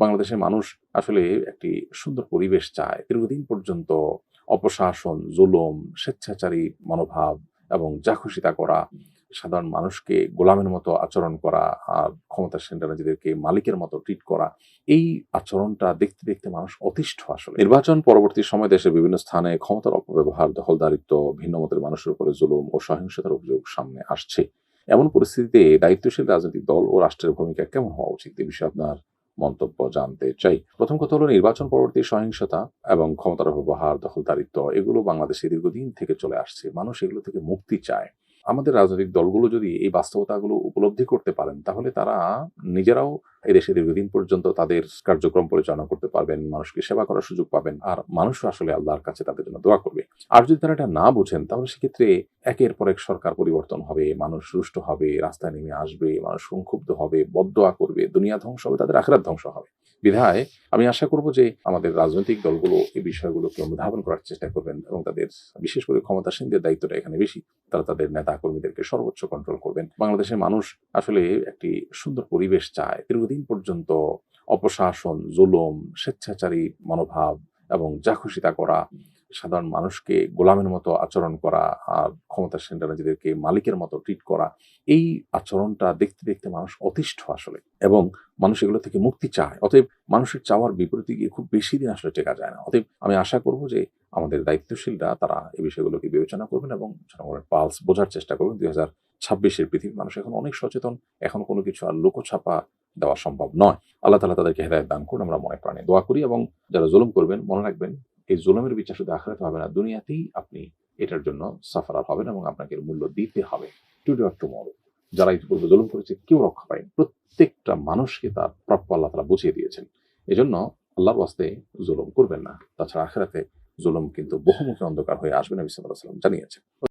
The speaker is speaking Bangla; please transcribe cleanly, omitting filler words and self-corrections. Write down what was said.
বাংলাদেশের মানুষ আসলে একটি সুন্দর পরিবেশ চায়। দীর্ঘদিন পর্যন্ত অপশাসন, জুলুম, স্বেচ্ছাচারী মনোভাব এবং যা খুশি তা করা, সাধারণ মানুষকে গোলামের মতো আচরণ করা, আর ক্ষমতাসীনরা নিজেদেরকে মালিকের মতো ট্রিট করা, এই আচরণটা দেখতে দেখতে মানুষ অতিষ্ঠ আসলে। নির্বাচন পরবর্তী সময় দেশের বিভিন্ন স্থানে ক্ষমতার অপব্যবহার, দখলদারিত্ব, ভিন্ন মতের মানুষের উপরে জুলুম ও সহিংসতার অভিযোগ সামনে আসছে। এমন পরিস্থিতিতে দায়িত্বশীল রাজনৈতিক দল ও রাষ্ট্রের ভূমিকা কেমন হওয়া উচিত, এ বিষয়ে আপনার মন্তব্য জানতে চাই। প্রথম কথা হলো, নির্বাচন পরবর্তী সহিংসতা এবং ক্ষমতার অপব্যবহার, দখলদারিত্ব এগুলো বাংলাদেশে দীর্ঘদিন থেকে চলে আসছে। মানুষ এগুলো থেকে মুক্তি চায়। আমাদের রাজনৈতিক দলগুলো যদি এই বাস্তবতাগুলো উপলব্ধি করতে পারেন, তাহলে তারা নিজেরাও এদেশে দীর্ঘদিন পর্যন্ত তাদের কার্যক্রম পরিচালনা করতে পারবেন, মানুষকে সেবা করার সুযোগ পাবেন, আর মানুষও আসলে আল্লাহর কাছে তাদের জন্য দোয়া করবে। আর যদি তারা এটা না বুঝেন, তাহলে সেক্ষেত্রে একের পর এক সরকার পরিবর্তন হবে, মানুষ রুষ্ট হবে, রাস্তায় নেমে আসবে, মানুষ সংক্ষুব্ধ হবে, বদদোয়া করবে, দুনিয়া ধ্বংস হবে, তাদের আখিরাত ধ্বংস হবে। বিধায় আমি আশা করব যে আমাদের রাজনৈতিক দলগুলো এই বিষয়গুলোকে অনুধাবন করার চেষ্টা করবেন এবং তাদের, বিশেষ করে ক্ষমতাসীনদের দায়িত্বটা এখানে বেশি, তারা তাদের নেতা কর্মীদেরকে সর্বোচ্চ কন্ট্রোল করবেন। বাংলাদেশের মানুষ আসলে একটি সুন্দর পরিবেশ চায়। দীর্ঘদিন পর্যন্ত অপশাসন, জুলুম, স্বেচ্ছাচারী মনোভাব এবং যা খুশি তা করা, সাধারণ মানুষকে গোলামের মতো আচরণ করা, আর ক্ষমতাসীনরা নিজেদেরকে মালিকের মতো ট্রিট করা, এই আচরণটা দেখতে দেখতে মানুষ অতিষ্ঠ আসলে, এবং মানুষ এগুলো থেকে মুক্তি চায়। অতএব মানুষের চাওয়ার বিপরীতে গিয়ে খুব বেশি দিন আসলে টেকা যায় না। অতএব আমি আশা করব যে আমাদের দায়িত্বশীলরা তারা এই বিষয়গুলোকে বিবেচনা করবেন এবং জনগণের পালস বোঝার চেষ্টা করবেন। 2026-এর পৃথিবীর মানুষ এখন অনেক সচেতন। এখন কোনো কিছু আর লোকছাপা দেওয়া সম্ভব নয়। আল্লাহ তাআলা তাদেরকে হেদায়েত দান করুন, আমরা মনে প্রাণে দোয়া করি। এবং যারা জুলুম করবেন, মনে রাখবেন এই জুলুমের বিচার শুধু আখিরাতে হবে না, দুনিয়াতেই আপনি এটার জন্য সাফারার হবেন এবং আপনাকে এর মূল্য দিতে হবে টুডে অর টুমরো। যারা ইতিপূর্বে জুলুম করেছে কেউ রক্ষা পায়নি। প্রত্যেকটা মানুষকে তার প্রাপ্য আল্লাহ তাআলা বুঝিয়ে দিয়েছেন। এজন্য আল্লাহর ওয়াস্তে জুলুম করবেন না। তাছাড়া আখিরাতে জুলুম কিন্তু বহুমুখী অন্ধকার হয়ে আসবে, নবী সাল্লাল্লাহু আলাইহি ওয়াসাল্লাম জানিয়েছেন।